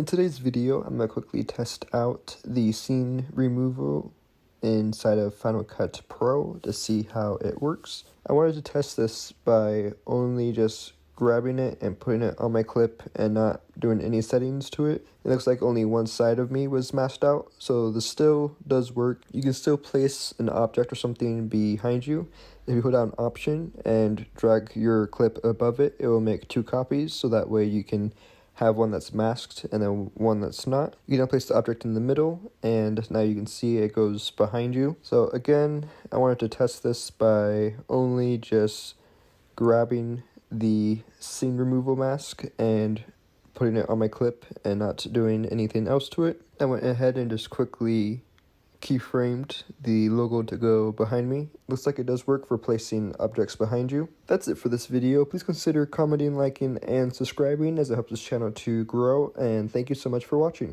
In today's video, I'm going to quickly test out the scene removal inside of Final Cut Pro to see how it works. I wanted to test this by only just grabbing it and putting it on my clip and not doing any settings to it. It looks like only one side of me was masked out, so this still does work. You can still place an object or something behind you. If you hold down Option and drag your clip above it, it will make two copies, so that way you can have one that's masked and then one that's not. You can now place the object in the middle, and now you can see it goes behind you. So again, I wanted to test this by only just grabbing the scene removal mask and putting it on my clip and not doing anything else to it. I went ahead and just quickly keyframed the logo to go behind me. Looks like it does work for placing objects behind you. That's it for this video. Please consider commenting, liking, and subscribing as it helps this channel to grow, and thank you so much for watching.